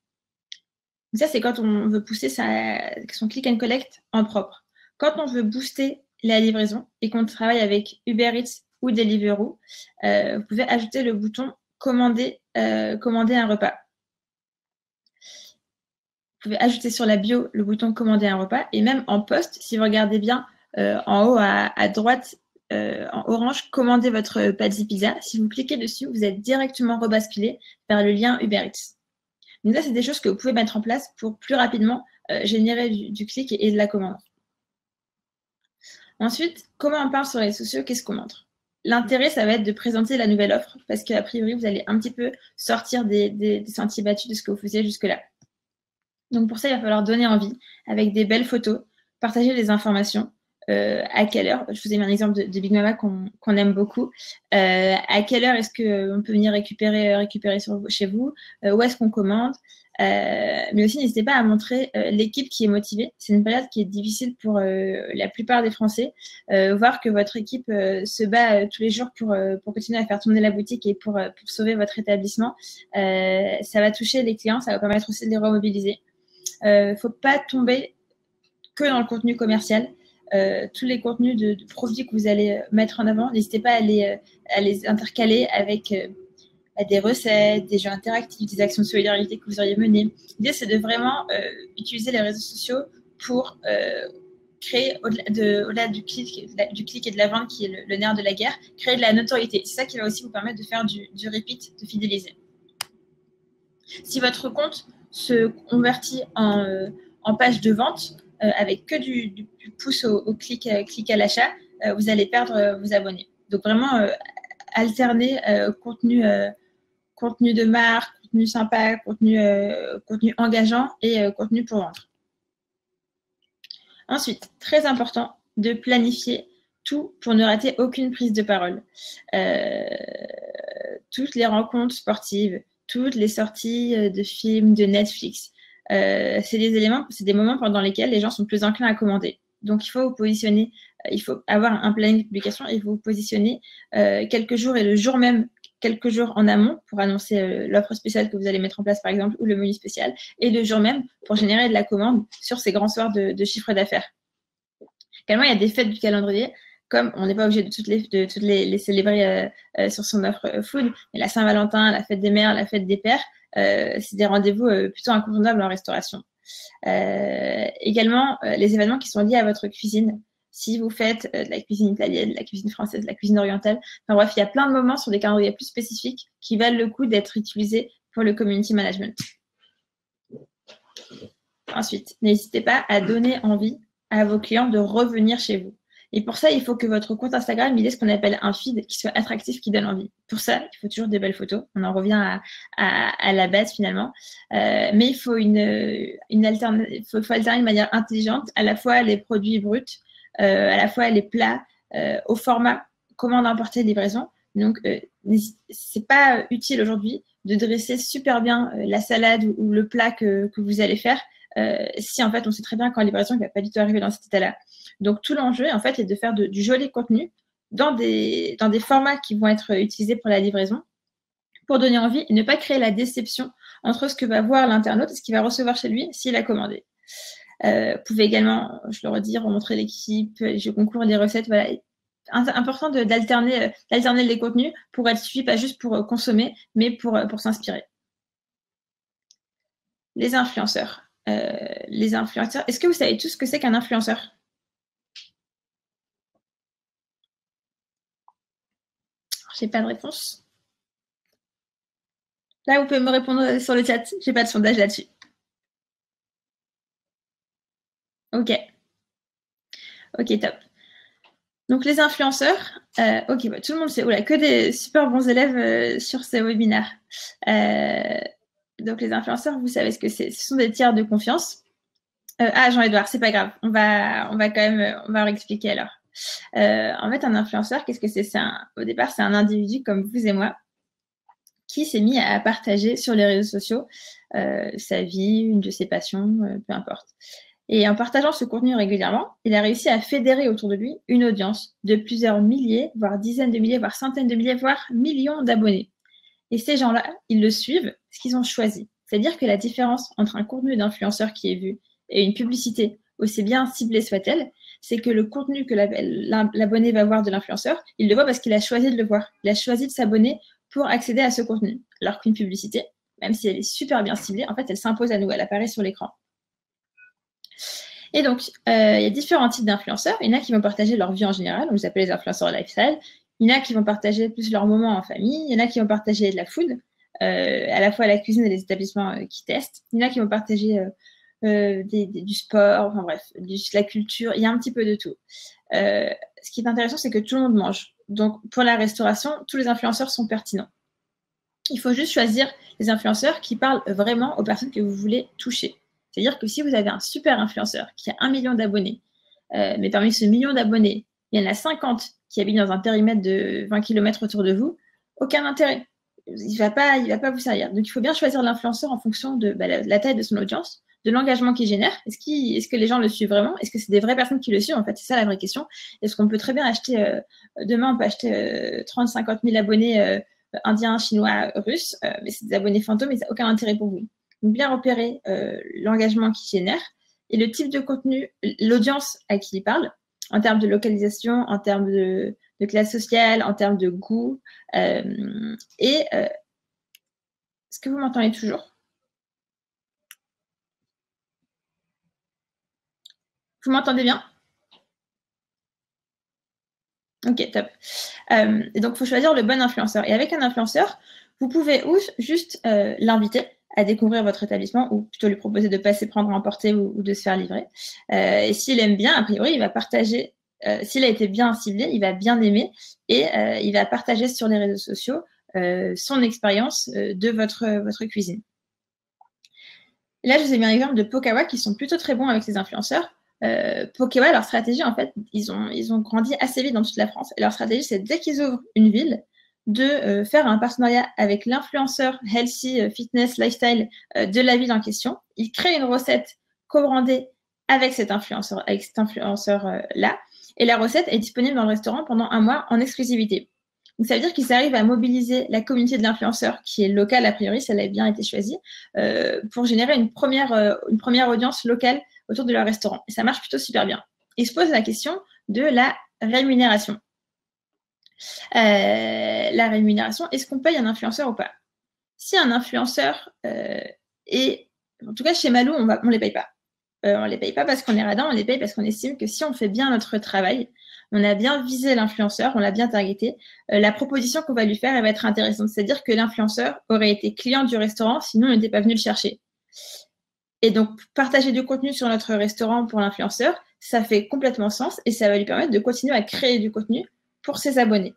Ça, c'est quand on veut pousser son click and collect en propre. Quand on veut booster la livraison et qu'on travaille avec Uber Eats ou Deliveroo, vous pouvez ajouter le bouton commander un repas. Vous pouvez ajouter sur la bio le bouton commander un repas et même en post, si vous regardez bien en haut à droite, en orange, commandez votre Pazzi Pizza. Si vous cliquez dessus, vous êtes directement rebasculé vers le lien Uber Eats. Donc ça, c'est des choses que vous pouvez mettre en place pour plus rapidement générer du clic et de la commande. Ensuite, comment on parle sur les réseaux sociaux? Qu'est-ce qu'on montre? L'intérêt, ça va être de présenter la nouvelle offre parce qu'a priori, vous allez un petit peu sortir des sentiers battus de ce que vous faisiez jusque-là. Donc pour ça, il va falloir donner envie avec des belles photos, partager les informations, à quelle heure, je vous ai mis un exemple de Big Mama qu'on aime beaucoup, à quelle heure est-ce qu'on peut venir récupérer chez vous, où est-ce qu'on commande, mais aussi n'hésitez pas à montrer l'équipe qui est motivée. C'est une période qui est difficile pour la plupart des Français. Voir que votre équipe se bat tous les jours pour continuer à faire tourner la boutique et pour sauver votre établissement, ça va toucher les clients, ça va permettre aussi de les remobiliser. Il ne faut pas tomber que dans le contenu commercial. Tous les contenus de produits que vous allez mettre en avant, n'hésitez pas à les intercaler avec des recettes, des jeux interactifs, des actions de solidarité que vous auriez menées. L'idée, c'est de vraiment utiliser les réseaux sociaux pour créer, au-delà du clic et de la vente qui est le nerf de la guerre, créer de la notoriété. C'est ça qui va aussi vous permettre de faire du repeat, de fidéliser. Si votre compte se convertit en page de vente avec que du pouce au clic à l'achat, vous allez perdre vos abonnés. Donc vraiment alterner contenu de marque, contenu sympa, contenu engageant et contenu pour vendre. Ensuite, très important de planifier tout pour ne rater aucune prise de parole. Toutes les rencontres sportives, toutes les sorties de films, de Netflix, c'est des moments pendant lesquels les gens sont plus enclins à commander. Donc, il faut vous positionner, il faut avoir un planning de publication et vous positionner quelques jours et le jour même, quelques jours en amont pour annoncer l'offre spéciale que vous allez mettre en place, par exemple, ou le menu spécial, et le jour même pour générer de la commande sur ces grands soirs de chiffre d'affaires. Également, il y a des fêtes du calendrier, comme on n'est pas obligé de toutes les célébrer sur son offre food, mais la Saint-Valentin, la fête des mères, la fête des pères, c'est des rendez-vous plutôt incontournables en restauration. Également, les événements qui sont liés à votre cuisine. Si vous faites de la cuisine italienne, de la cuisine française, de la cuisine orientale, enfin bref, il y a plein de moments sur des calendriers plus spécifiques qui valent le coup d'être utilisés pour le community management. Ensuite, n'hésitez pas à donner envie à vos clients de revenir chez vous. Et pour ça, il faut que votre compte Instagram, il ait ce qu'on appelle un feed qui soit attractif, qui donne envie. Pour ça, il faut toujours des belles photos. On en revient à la base finalement. Mais il faut faut alterner de manière intelligente à la fois les produits bruts, à la fois les plats, au format commande emporter livraison. Donc, c'est pas utile aujourd'hui de dresser super bien la salade ou le plat que vous allez faire si en fait on sait très bien qu'en livraison il ne va pas du tout arriver dans cet état-là. Donc tout l'enjeu en fait est de faire du joli contenu dans des formats qui vont être utilisés pour la livraison pour donner envie et ne pas créer la déception entre ce que va voir l'internaute et ce qu'il va recevoir chez lui s'il a commandé. Vous pouvez également, je le redis, remontrer l'équipe, les jeux concours, les recettes, voilà. Important d'alterner les contenus pour être suivi, pas juste pour consommer, mais pour s'inspirer. Les influenceurs. Est-ce que vous savez tout ce que c'est qu'un influenceur? J'ai pas de réponse. Là, vous pouvez me répondre sur le chat. J'ai pas de sondage là-dessus. Ok. Ok, top. Donc, les influenceurs, ok, bah, tout le monde sait, oula, que des super bons élèves sur ces webinaires. Donc, les influenceurs, vous savez ce que c'est. Ce sont des tiers de confiance. Jean-Edouard, c'est pas grave. On va quand même, on va réexpliquer alors. En fait, un influenceur, qu'est-ce que c'est? Au départ, c'est un individu comme vous et moi qui s'est mis à partager sur les réseaux sociaux sa vie, une de ses passions, peu importe. Et en partageant ce contenu régulièrement, il a réussi à fédérer autour de lui une audience de plusieurs milliers, voire dizaines de milliers, voire centaines de milliers, voire millions d'abonnés. Et ces gens-là, ils le suivent parce qu'ils ont choisi. C'est-à-dire que la différence entre un contenu d'influenceur qui est vu et une publicité, aussi bien ciblée soit-elle, c'est que le contenu que l'abonné va voir de l'influenceur, il le voit parce qu'il a choisi de le voir. Il a choisi de s'abonner pour accéder à ce contenu. Alors qu'une publicité, même si elle est super bien ciblée, en fait, elle s'impose à nous, elle apparaît sur l'écran. Et donc, il y a différents types d'influenceurs. Il y en a qui vont partager leur vie en général, on les appelle les influenceurs lifestyle. Il y en a qui vont partager plus leurs moments en famille. Il y en a qui vont partager de la food, à la fois la cuisine et les établissements qui testent. Il y en a qui vont partager du sport, enfin bref, de la culture. Il y a un petit peu de tout. Ce qui est intéressant, c'est que tout le monde mange. Donc, pour la restauration, tous les influenceurs sont pertinents. Il faut juste choisir les influenceurs qui parlent vraiment aux personnes que vous voulez toucher. C'est-à-dire que si vous avez un super influenceur qui a 1 million d'abonnés, mais parmi ce million d'abonnés, il y en a 50 qui habitent dans un périmètre de 20 km autour de vous, aucun intérêt. Il va pas vous servir. Donc, il faut bien choisir l'influenceur en fonction de la taille de son audience, de l'engagement qu'il génère. Est-ce que les gens le suivent vraiment? Est-ce que c'est des vraies personnes qui le suivent? En fait, c'est ça la vraie question. Est-ce qu'on peut très bien acheter, demain, on peut acheter 30, 50 000 abonnés indiens, chinois, russes, mais c'est des abonnés fantômes et ça n'a aucun intérêt pour vous. Donc, bien repérer l'engagement qu'il génère et le type de contenu, l'audience à qui il parle, en termes de localisation, en termes de classe sociale, en termes de goût. Est-ce que vous m'entendez toujours? Vous m'entendez bien? Ok, top. Et donc, il faut choisir le bon influenceur. Et avec un influenceur, vous pouvez juste l'inviter à découvrir votre établissement ou plutôt lui proposer de passer prendre à emporter ou de se faire livrer. Et s'il aime bien, a priori, il va partager. S'il a été bien ciblé, il va bien aimer et il va partager sur les réseaux sociaux son expérience de votre cuisine. Et là, je vous ai mis un exemple de Pokawa qui sont plutôt très bons avec les influenceurs. Pokawa, leur stratégie, en fait, ils ont grandi assez vite dans toute la France. Et leur stratégie, c'est dès qu'ils ouvrent une ville, de faire un partenariat avec l'influenceur healthy, fitness, lifestyle de la ville en question. Ils créent une recette co-brandée avec cet influenceur-là. Et la recette est disponible dans le restaurant pendant 1 mois en exclusivité. Donc, ça veut dire qu'ils arrivent à mobiliser la communauté de l'influenceur, qui est locale a priori, ça a bien été choisi, pour générer une première audience locale autour de leur restaurant. Et ça marche plutôt super bien. Ils se posent la question de la rémunération. La rémunération, est-ce qu'on paye un influenceur ou pas? Si un influenceur est... En tout cas, chez Malou, on ne les paye pas. On ne les paye pas parce qu'on est radin, on les paye parce qu'on estime que si on fait bien notre travail, on a bien visé l'influenceur, on l'a bien targeté, la proposition qu'on va lui faire, elle va être intéressante. C'est-à-dire que l'influenceur aurait été client du restaurant, sinon on n'était pas venu le chercher. Et donc, partager du contenu sur notre restaurant pour l'influenceur, ça fait complètement sens et ça va lui permettre de continuer à créer du contenu pour ses abonnés.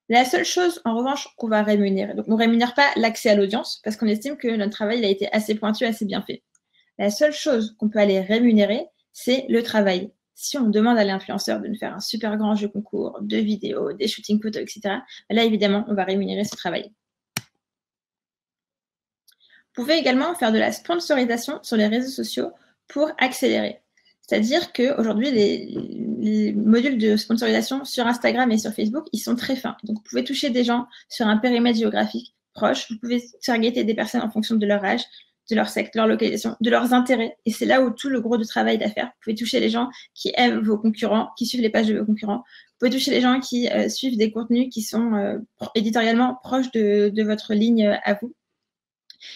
La seule chose, en revanche, qu'on va rémunérer, donc on ne rémunère pas l'accès à l'audience parce qu'on estime que notre travail a été assez pointu, assez bien fait. La seule chose qu'on peut aller rémunérer, c'est le travail. Si on demande à l'influenceur de nous faire un super grand jeu concours, de vidéos, des shooting photos, etc., là, évidemment, on va rémunérer ce travail. Vous pouvez également faire de la sponsorisation sur les réseaux sociaux pour accélérer. C'est-à-dire qu'aujourd'hui, les modules de sponsorisation sur Instagram et sur Facebook, ils sont très fins. Donc, vous pouvez toucher des gens sur un périmètre géographique proche. Vous pouvez targeter des personnes en fonction de leur âge, de leur sexe, de leur localisation, de leurs intérêts. Et c'est là où tout le gros du travail d'affaires. Vous pouvez toucher les gens qui aiment vos concurrents, qui suivent les pages de vos concurrents. Vous pouvez toucher les gens qui suivent des contenus qui sont éditorialement proches de votre ligne à vous.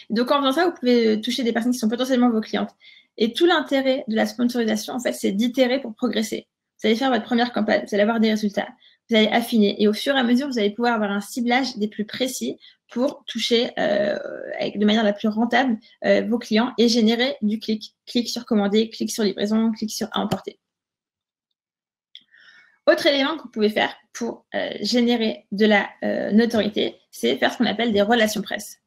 Donc, en faisant ça, vous pouvez toucher des personnes qui sont potentiellement vos clientes. Et tout l'intérêt de la sponsorisation, en fait, c'est d'itérer pour progresser. Vous allez faire votre première campagne, vous allez avoir des résultats, vous allez affiner. Et au fur et à mesure, vous allez pouvoir avoir un ciblage des plus précis pour toucher de manière la plus rentable vos clients et générer du clic. Clic sur commander, clic sur livraison, clic sur à emporter. Autre élément que vous pouvez faire pour générer de la notoriété, c'est faire ce qu'on appelle des relations presse.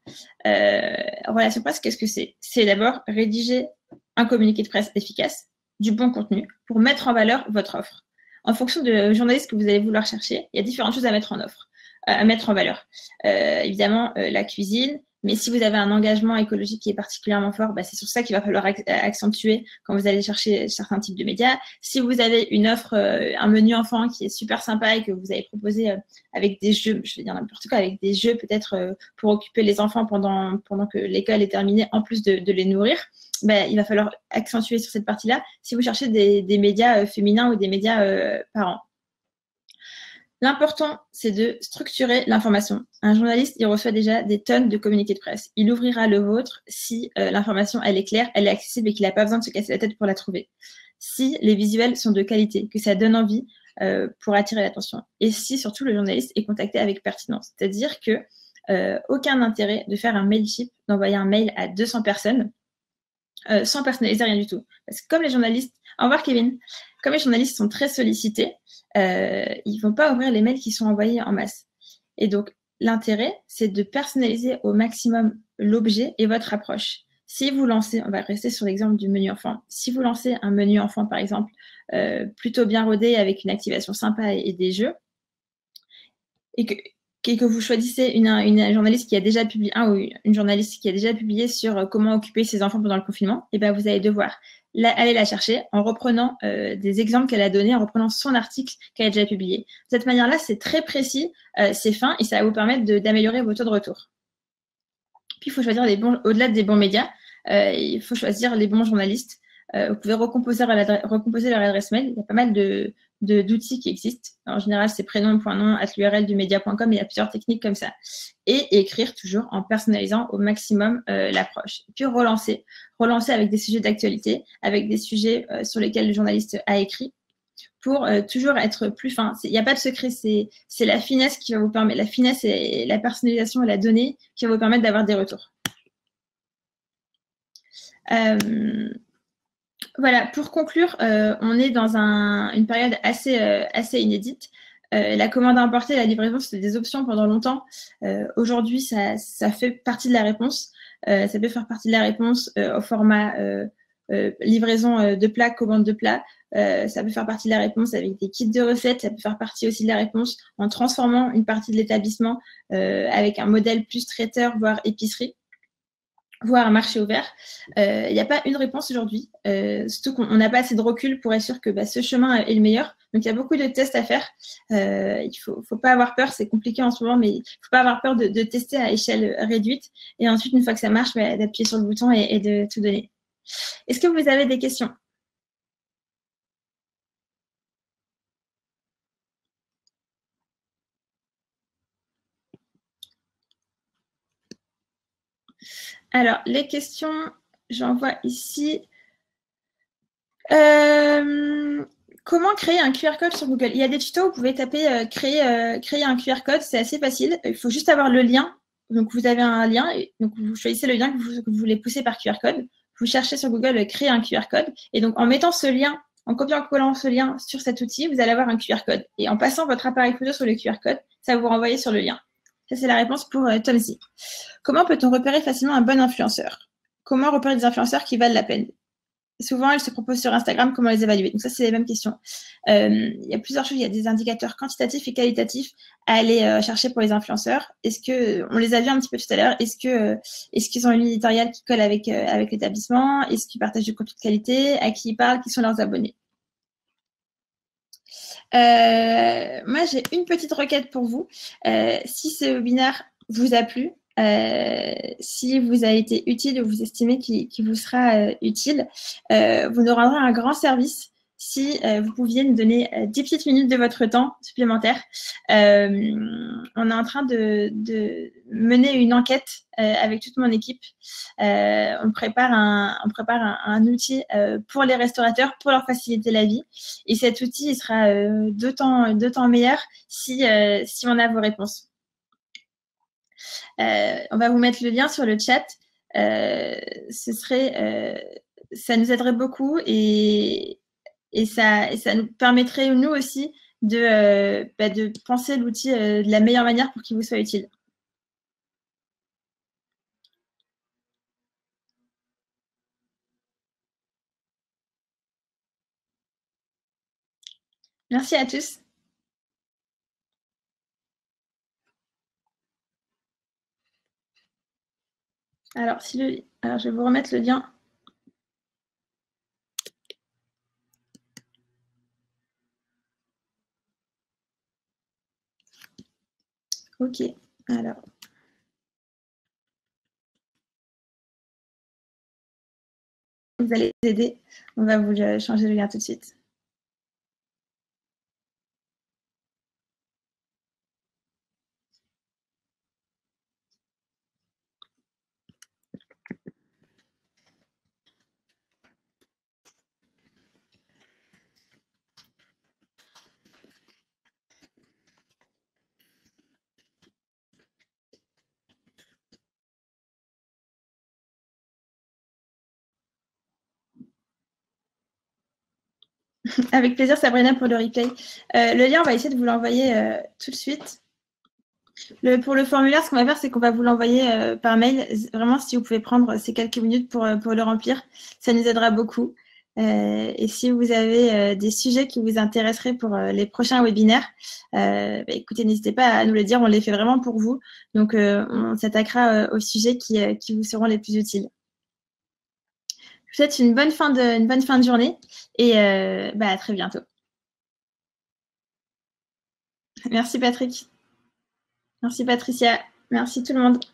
Relations presse, qu'est-ce que c'est? C'est d'abord rédiger un communiqué de presse efficace, du bon contenu, pour mettre en valeur votre offre. En fonction de journaliste que vous allez vouloir chercher, il y a différentes choses à mettre en offre, à mettre en valeur. Évidemment, la cuisine, mais si vous avez un engagement écologique qui est particulièrement fort, bah, c'est sur ça qu'il va falloir accentuer quand vous allez chercher certains types de médias. Si vous avez une offre, un menu enfant qui est super sympa et que vous avez proposé avec des jeux, je vais dire n'importe quoi, avec des jeux peut-être pour occuper les enfants pendant que l'école est terminée, en plus de les nourrir, bah, il va falloir accentuer sur cette partie-là si vous cherchez des médias féminins ou des médias parents. L'important, c'est de structurer l'information. Un journaliste, il reçoit déjà des tonnes de communiqués de presse. Il ouvrira le vôtre si l'information, elle est claire, elle est accessible et qu'il n'a pas besoin de se casser la tête pour la trouver. Si les visuels sont de qualité, que ça donne envie pour attirer l'attention. Et si, surtout, le journaliste est contacté avec pertinence. C'est-à-dire que aucun intérêt de faire un mailchimp, d'envoyer un mail à 200 personnes sans personnaliser rien du tout. Parce que comme les journalistes... Au revoir, Kevin. Comme les journalistes sont très sollicités, ils ne vont pas ouvrir les mails qui sont envoyés en masse. Et donc, l'intérêt, c'est de personnaliser au maximum l'objet et votre approche. Si vous lancez, on va rester sur l'exemple du menu enfant, si vous lancez un menu enfant, par exemple, plutôt bien rodé avec une activation sympa et des jeux, et que vous choisissez une journaliste qui a déjà publié, ou une journaliste qui a déjà publié sur comment occuper ses enfants pendant le confinement, et ben vous allez devoir aller la chercher en reprenant des exemples qu'elle a donnés, en reprenant son article qu'elle a déjà publié. De cette manière-là, c'est très précis, c'est fin, et ça va vous permettre d'améliorer vos taux de retour. Puis, il faut choisir au-delà des bons médias, il faut choisir les bons journalistes. Vous pouvez recomposer leur adresse mail. Il y a pas mal d'outils qui existent. En général, c'est prénom.nom@l'url du média.com. Il y a plusieurs techniques comme ça. Et écrire toujours en personnalisant au maximum l'approche. Puis relancer avec des sujets d'actualité, avec des sujets sur lesquels le journaliste a écrit, pour toujours être plus fin. Il n'y a pas de secret, c'est la finesse qui va vous permettre, la finesse et la personnalisation et la donnée qui va vous permettre d'avoir des retours. Voilà, pour conclure, on est dans une période assez inédite. La commande à emporter et la livraison, c'était des options pendant longtemps. Aujourd'hui, ça fait partie de la réponse. Ça peut faire partie de la réponse au format livraison de plats, commande de plats. Ça peut faire partie de la réponse avec des kits de recettes. Ça peut faire partie aussi de la réponse en transformant une partie de l'établissement avec un modèle plus traiteur, voire épicerie, voire un marché ouvert. Il n'y a pas une réponse aujourd'hui, surtout qu'on n'a pas assez de recul pour être sûr que ce chemin est le meilleur. Donc, il y a beaucoup de tests à faire. Il ne faut pas avoir peur, c'est compliqué en ce moment, mais il ne faut pas avoir peur de tester à échelle réduite. Et ensuite, une fois que ça marche, d'appuyer sur le bouton et de tout donner. Est-ce que vous avez des questions? Alors, les questions, j'en vois ici. Comment créer un QR code sur Google? Il y a des tutos, vous pouvez taper créer un QR code, c'est assez facile. Il faut juste avoir le lien. Donc, vous avez un lien, et donc vous choisissez le lien que vous voulez pousser par QR code. Vous cherchez sur Google créer un QR code. Et donc, en mettant ce lien, en copiant-collant ce lien sur cet outil, vous allez avoir un QR code. Et en passant votre appareil photo sur le QR code, ça va vous renvoyer sur le lien. Ça, c'est la réponse pour Tomsi. Comment peut-on repérer facilement un bon influenceur? Comment repérer des influenceurs qui valent la peine? Souvent, elles se proposent sur Instagram, comment les évaluer? Donc ça, c'est les mêmes questions. Il y a plusieurs choses. Il y a des indicateurs quantitatifs et qualitatifs à aller chercher pour les influenceurs. On les a vus un petit peu tout à l'heure, est-ce qu'ils ont une ligne éditoriale qui colle avec l'établissement? Est-ce qu'ils partagent du contenu de qualité? À qui ils parlent? Qui sont leurs abonnés? Moi, j'ai une petite requête pour vous. Si ce webinaire vous a plu, si vous a été utile ou vous estimez qu'il vous sera utile, vous nous rendrez un grand service si vous pouviez nous donner 10 petites minutes de votre temps supplémentaire. On est en train de mener une enquête avec toute mon équipe. On prépare un outil pour les restaurateurs, pour leur faciliter la vie. Et cet outil, il sera d'autant meilleur si on a vos réponses. On va vous mettre le lien sur le chat. Ça nous aiderait beaucoup et ça nous permettrait, nous aussi, de penser l'outil de la meilleure manière pour qu'il vous soit utile. Merci à tous. Alors, alors, je vais vous remettre le lien. OK. Alors. Vous allez nous aider. On va vous changer le lien tout de suite. Avec plaisir, Sabrina, pour le replay. Le lien, on va essayer de vous l'envoyer tout de suite. Pour le formulaire, ce qu'on va faire, c'est qu'on va vous l'envoyer par mail. Vraiment, si vous pouvez prendre ces quelques minutes pour le remplir, ça nous aidera beaucoup. Et si vous avez des sujets qui vous intéresseraient pour les prochains webinaires, écoutez, n'hésitez pas à nous le dire. On les fait vraiment pour vous. Donc, on s'attaquera aux sujets qui vous seront les plus utiles. Je vous souhaite une bonne fin de journée et à très bientôt. Merci Patrick. Merci Patricia. Merci tout le monde.